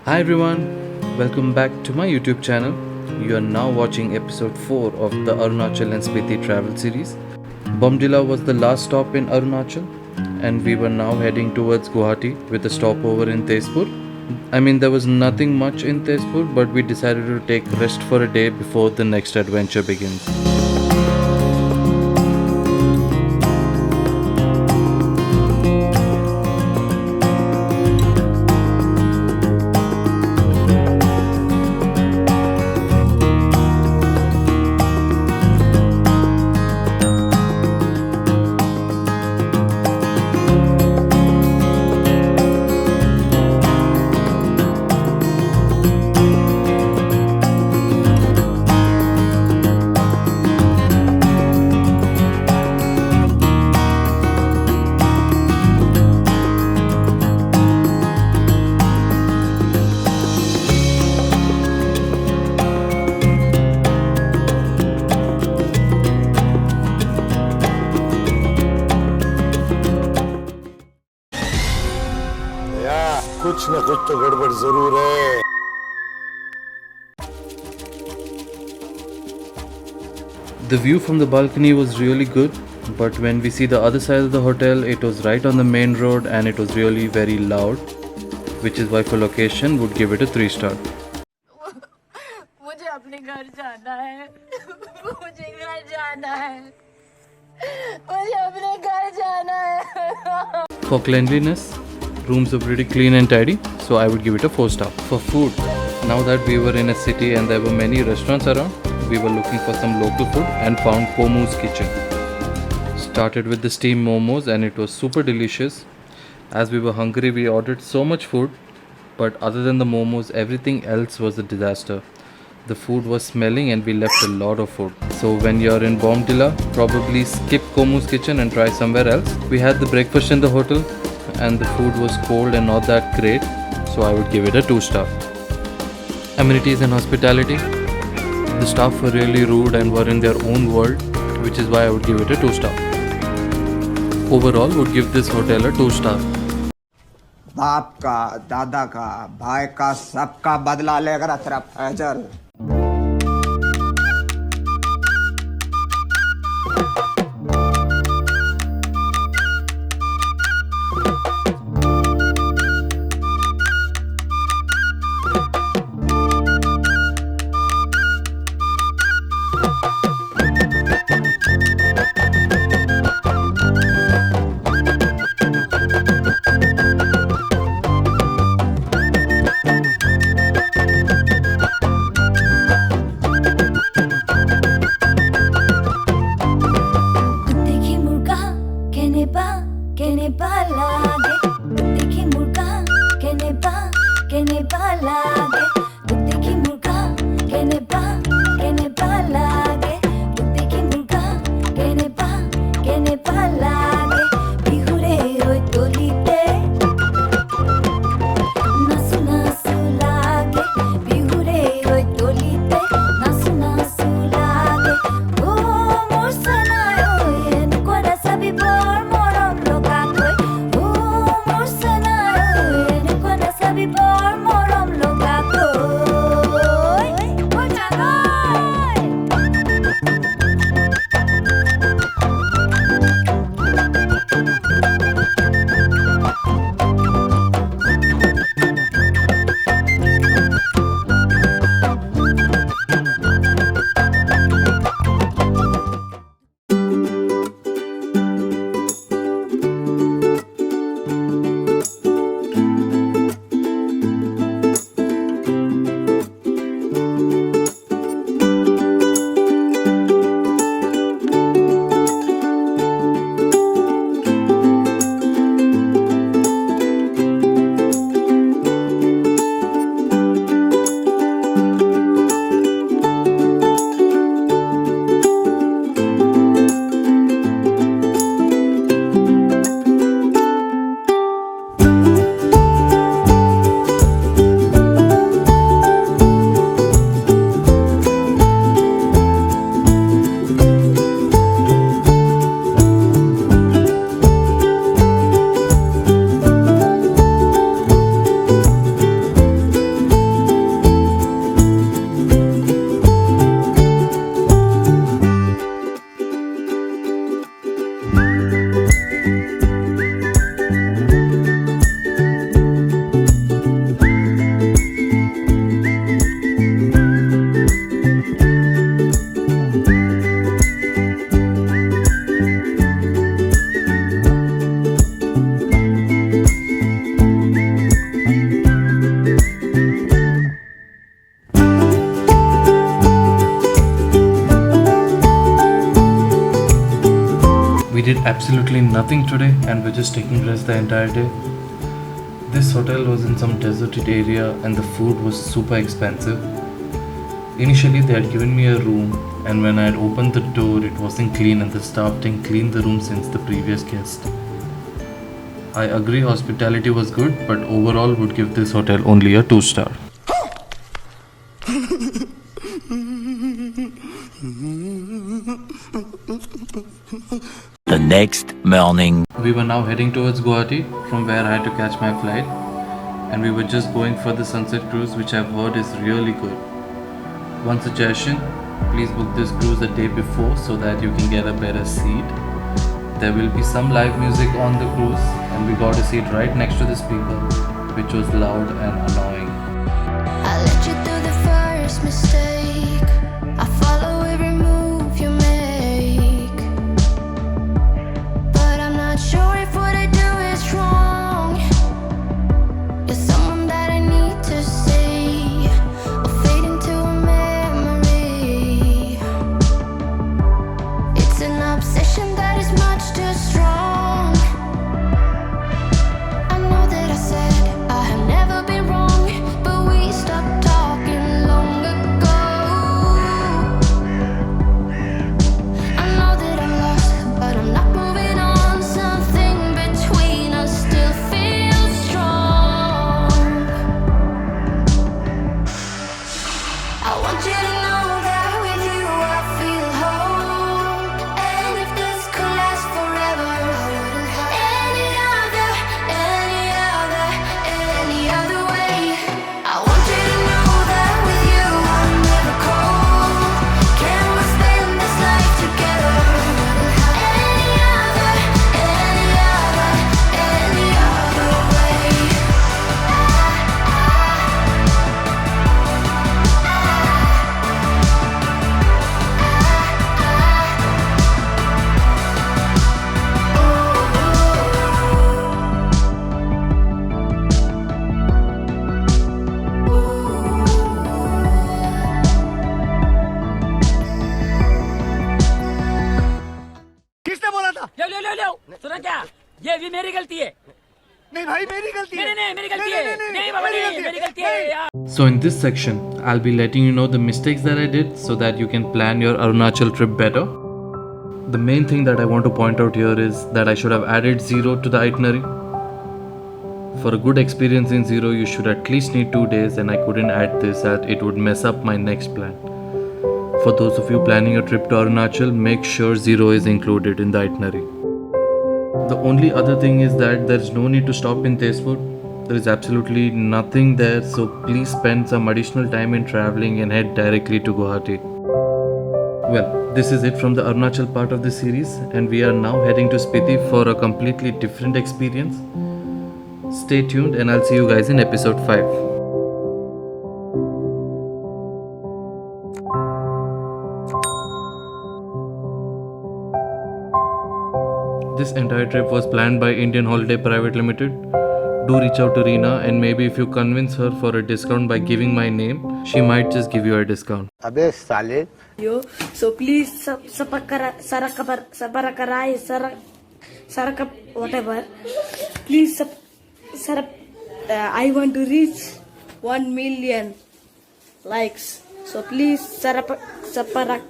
Hi everyone, welcome back to my YouTube channel. You are now watching episode 4 of the Arunachal and Spiti travel series. Bomdila was the last stop in Arunachal and we were now heading towards Guwahati with a stopover in Tezpur. There was nothing much in Tezpur, but we decided to take rest for a day before the next adventure begins. कुछ न कुछ तो गड़बड़ जरूर है। The view from the balcony was really good, but when we see the other side of the hotel, it was right on the main road and it was really very loud, which is why for location would give it a 3 star. मुझे अपने घर जाना है। मुझे घर जाना है। मुझे अपने घर जाना है। For cleanliness, rooms are pretty clean and tidy, so I would give it a 4 star. For food, now that we were in a city and there were many restaurants around, we were looking for some local food and found Komu's kitchen. Started with the steamed momos and it was super delicious. As we were hungry, we ordered so much food, but other than the momos, everything else was a disaster. The food was smelling and we left a lot of food. So when you're in Bomdila, probably skip Komu's kitchen and try somewhere else. We had the breakfast in the hotel and the food was cold and not that great, so I would give it a 2 star. Amenities and hospitality. The staff were really rude and were in their own world, which is why I would give it a 2 star. Overall, would give this hotel a 2 star. बाप का, दादा का, भाई का, सबका बदला लेकर तेरा Faizal. absolutely nothing today and we're just taking rest the entire day. This hotel was in some deserted area and the food was super expensive. Initially they had given me a room, and when I had opened the door it wasn't clean and the staff didn't clean the room since the previous guest. I agree hospitality was good, but overall would give this hotel only a 2-star. The next morning. We were now heading towards Guwahati, from where I had to catch my flight, and we were just going for the sunset cruise, which I've heard is really good. One suggestion, please book this cruise the day before so that you can get a better seat. There will be some live music on the cruise, and we got a seat right next to the speaker, which was loud and annoying. I let you do the first mistake. I follow every move you make, but I'm not sure if what I do is wrong. You're someone that I need to see, or fade into a memory. It's an obsession that is much too strong. I know that I said I have never been wrong, but we stopped talking long ago. I know that I'm lost, but I'm not moving on. Something between us still feels strong. I want you to know that with you I feel whole, and if this could last forever, I wouldn't have any other way. I want you to know that with you I'm never cold. Can we spend this life together? Wouldn't have any other way. लो सुना क्या? ये भी मेरी गलती है। नहीं भाई मेरी गलती है। नहीं मेरी गलती है। नहीं बाबा नहीं मेरी गलती है यार। So in this section, I'll be letting you know the mistakes that I did so that you can plan your Arunachal trip better. The main thing that I want to point out here is that I should have added Zero to the itinerary. For a good experience in Zero, you should at least need 2 days, and I couldn't add this as it would mess up my next plan. For those of you planning a trip to Arunachal, make sure Zero is included in the itinerary. The only other thing is that there is no need to stop in Tezpur. There is absolutely nothing there, so please spend some additional time in traveling and head directly to Guwahati. Well, this is it from the Arunachal part of the series, and we are now heading to Spiti for a completely different experience. Stay tuned and I'll see you guys in episode 5. This entire trip was planned by Indian Holiday Private Limited. Do reach out to Reena, and maybe if you convince her for a discount by giving my name, she might just give you a discount. अबे साले So please whatever. Please I want to reach 1 million likes. So please sarapakara.